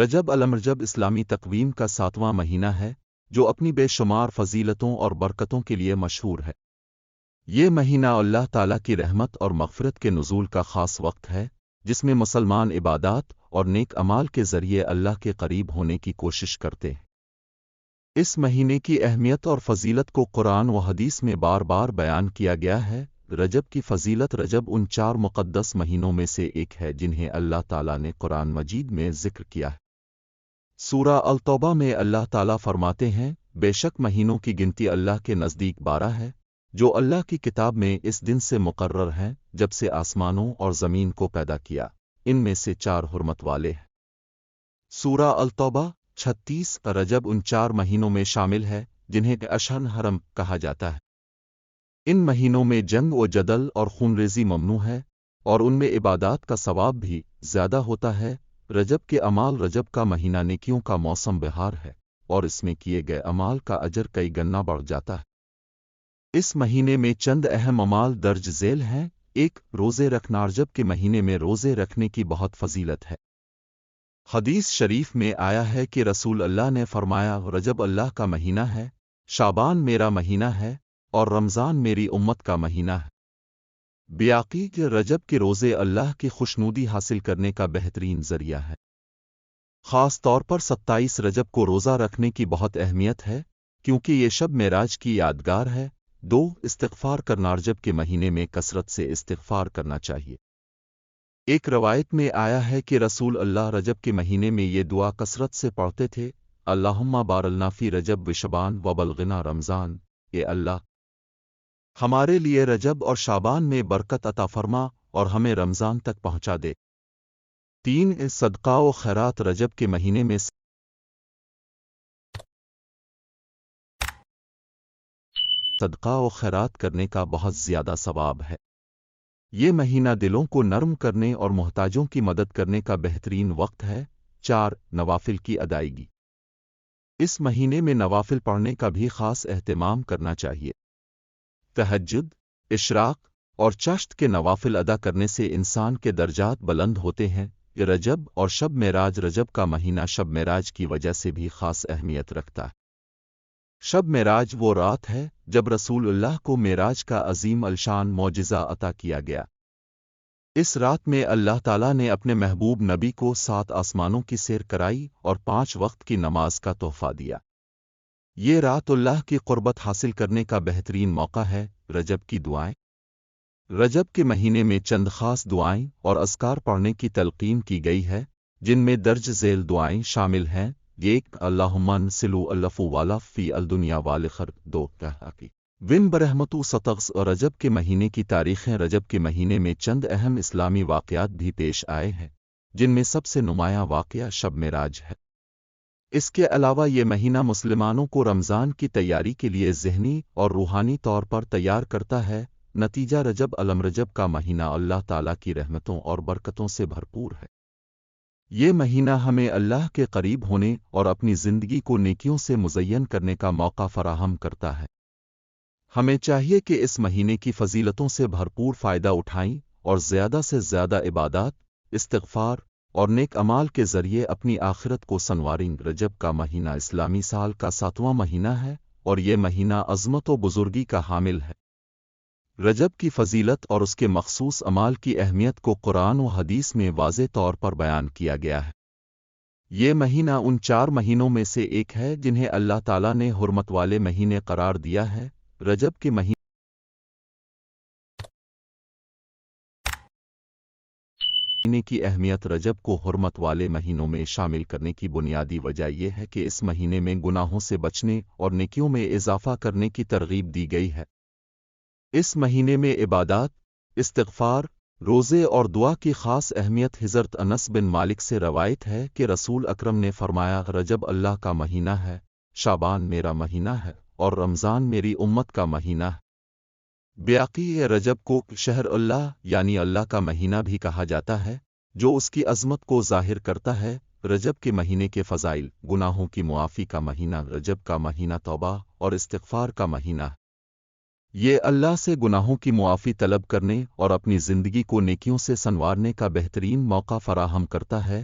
رجب الرجب اسلامی تقویم کا 7واں مہینہ ہے جو اپنی بے شمار فضیلتوں اور برکتوں کے لیے مشہور ہے۔ یہ مہینہ اللہ تعالیٰ کی رحمت اور مغفرت کے نزول کا خاص وقت ہے، جس میں مسلمان عبادات اور نیک اعمال کے ذریعے اللہ کے قریب ہونے کی کوشش کرتے ہیں۔ اس مہینے کی اہمیت اور فضیلت کو قرآن و حدیث میں بار بار بیان کیا گیا ہے۔ رجب کی فضیلت: رجب ان 4 مقدس مہینوں میں سے ایک ہے جنہیں اللہ تعالیٰ نے قرآن مجید میں ذکر کیا ہے۔ سورہ التوبہ میں اللہ تعالیٰ فرماتے ہیں، بے شک مہینوں کی گنتی اللہ کے نزدیک 12 ہے، جو اللہ کی کتاب میں اس دن سے مقرر ہیں جب سے آسمانوں اور زمین کو پیدا کیا، ان میں سے 4 حرمت والے ہیں۔ سورہ التوبہ 36۔ رجب ان 4 مہینوں میں شامل ہے جنہیں اشہر حرم کہا جاتا ہے۔ ان مہینوں میں جنگ و جدل اور خونریزی ممنوع ہے، اور ان میں عبادات کا ثواب بھی زیادہ ہوتا ہے۔ رجب کے اعمال: رجب کا مہینہ نیکیوں کا موسم بہار ہے، اور اس میں کیے گئے اعمال کا اجر کئی گنا بڑھ جاتا ہے۔ اس مہینے میں چند اہم اعمال درج ذیل ہیں۔ 1. روزے رکھنا: رجب کے مہینے میں روزے رکھنے کی بہت فضیلت ہے۔ حدیث شریف میں آیا ہے کہ رسول اللہ نے فرمایا، رجب اللہ کا مہینہ ہے، شعبان میرا مہینہ ہے، اور رمضان میری امت کا مہینہ ہے۔ بیاقی کہ رجب کے روزے اللہ کی خوشنودی حاصل کرنے کا بہترین ذریعہ ہے۔ خاص طور پر 27 رجب کو روزہ رکھنے کی بہت اہمیت ہے، کیونکہ یہ شب معراج کی یادگار ہے۔ 2. استغفار کرنا: رجب کے مہینے میں کثرت سے استغفار کرنا چاہیے۔ ایک روایت میں آیا ہے کہ رسول اللہ رجب کے مہینے میں یہ دعا کثرت سے پڑھتے تھے، اللہم بارلنا فی رجب و شعبان وبلغنا رمضان۔ اے اللہ، ہمارے لیے رجب اور شعبان میں برکت عطا فرما اور ہمیں رمضان تک پہنچا دے۔ 3. صدقہ و خیرات: رجب کے مہینے میں صدقہ و خیرات کرنے کا بہت زیادہ ثواب ہے۔ یہ مہینہ دلوں کو نرم کرنے اور محتاجوں کی مدد کرنے کا بہترین وقت ہے۔ 4. نوافل کی ادائیگی: اس مہینے میں نوافل پڑھنے کا بھی خاص اہتمام کرنا چاہیے۔ تہجد، اشراق اور چاشت کے نوافل ادا کرنے سے انسان کے درجات بلند ہوتے ہیں۔ رجب اور شب معراج: رجب کا مہینہ شب معراج کی وجہ سے بھی خاص اہمیت رکھتا ہے۔ شب معراج وہ رات ہے جب رسول اللہ کو معراج کا عظیم الشان معجزہ عطا کیا گیا۔ اس رات میں اللہ تعالیٰ نے اپنے محبوب نبی کو 7 آسمانوں کی سیر کرائی اور 5 وقت کی نماز کا تحفہ دیا۔ یہ رات اللہ کی قربت حاصل کرنے کا بہترین موقع ہے۔ رجب کی دعائیں: رجب کے مہینے میں چند خاص دعائیں اور اذکار پڑھنے کی تلقین کی گئی ہے، جن میں درج ذیل دعائیں شامل ہیں۔ 1. اللہم انزل العفو والعافیہ فی الدنیا والآخرہ۔ 2. ون برحمتہ ستغث۔ رجب کے مہینے کی تاریخیں: رجب کے مہینے میں چند اہم اسلامی واقعات بھی پیش آئے ہیں، جن میں سب سے نمایاں واقعہ شب معراج ہے۔ اس کے علاوہ یہ مہینہ مسلمانوں کو رمضان کی تیاری کے لیے ذہنی اور روحانی طور پر تیار کرتا ہے۔ نتیجہ: رجب الرجب کا مہینہ اللہ تعالیٰ کی رحمتوں اور برکتوں سے بھرپور ہے۔ یہ مہینہ ہمیں اللہ کے قریب ہونے اور اپنی زندگی کو نیکیوں سے مزین کرنے کا موقع فراہم کرتا ہے۔ ہمیں چاہیے کہ اس مہینے کی فضیلتوں سے بھرپور فائدہ اٹھائیں اور زیادہ سے زیادہ عبادات، استغفار اور نیک اعمال کے ذریعے اپنی آخرت کو سنواریں۔ رجب کا مہینہ اسلامی سال کا 7واں مہینہ ہے اور یہ مہینہ عظمت و بزرگی کا حامل ہے۔ رجب کی فضیلت اور اس کے مخصوص اعمال کی اہمیت کو قرآن و حدیث میں واضح طور پر بیان کیا گیا ہے۔ یہ مہینہ ان 4 مہینوں میں سے ایک ہے جنہیں اللہ تعالیٰ نے حرمت والے مہینے قرار دیا ہے۔ رجب کے مہینے کی اہمیت: رجب کو حرمت والے مہینوں میں شامل کرنے کی بنیادی وجہ یہ ہے کہ اس مہینے میں گناہوں سے بچنے اور نیکیوں میں اضافہ کرنے کی ترغیب دی گئی ہے۔ اس مہینے میں عبادات، استغفار، روزے اور دعا کی خاص اہمیت۔ حضرت انس بن مالک سے روایت ہے کہ رسول اکرم نے فرمایا، رجب اللہ کا مہینہ ہے، شعبان میرا مہینہ ہے، اور رمضان میری امت کا مہینہ ہے۔ بیاقی رجب کو شہر اللہ یعنی اللہ کا مہینہ بھی کہا جاتا ہے، جو اس کی عظمت کو ظاہر کرتا ہے۔ رجب کے مہینے کے فضائل: گناہوں کی معافی کا مہینہ: رجب کا مہینہ توبہ اور استغفار کا مہینہ ہے۔ یہ اللہ سے گناہوں کی معافی طلب کرنے اور اپنی زندگی کو نیکیوں سے سنوارنے کا بہترین موقع فراہم کرتا ہے۔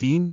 3।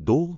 2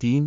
3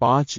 5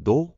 2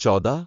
14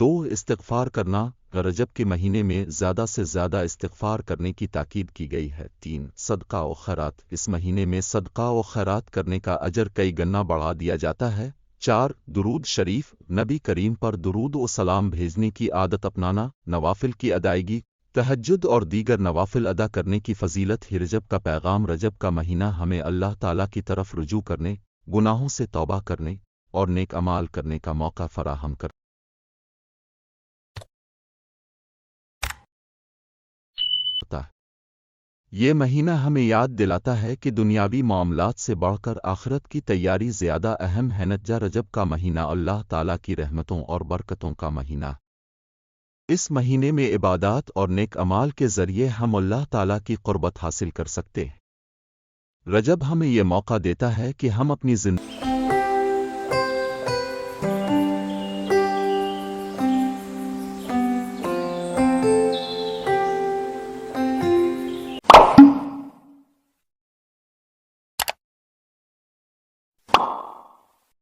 2. استغفار کرنا، رجب کے مہینے میں زیادہ سے زیادہ استغفار کرنے کی تاکید کی گئی ہے۔ 3. صدقہ و خیرات، اس مہینے میں صدقہ و خیرات کرنے کا اجر کئی گنا بڑھا دیا جاتا ہے۔ 4. درود شریف، نبی کریم پر درود و سلام بھیجنے کی عادت اپنانا۔ نوافل کی ادائیگی، تہجد اور دیگر نوافل ادا کرنے کی فضیلت ہی رجب کا پیغام۔ رجب کا مہینہ ہمیں اللہ تعالیٰ کی طرف رجوع کرنے، گناہوں سے توبہ کرنے اور نیک اعمال کرنے کا موقع فراہم کرتا ہے۔ یہ مہینہ ہمیں یاد دلاتا ہے کہ دنیاوی معاملات سے بڑھ کر آخرت کی تیاری زیادہ اہم ہے۔ نتیجہ، رجب کا مہینہ اللہ تعالیٰ کی رحمتوں اور برکتوں کا مہینہ۔ اس مہینے میں عبادات اور نیک اعمال کے ذریعے ہم اللہ تعالیٰ کی قربت حاصل کر سکتے ہیں۔ رجب ہمیں یہ موقع دیتا ہے کہ ہم اپنی زندگی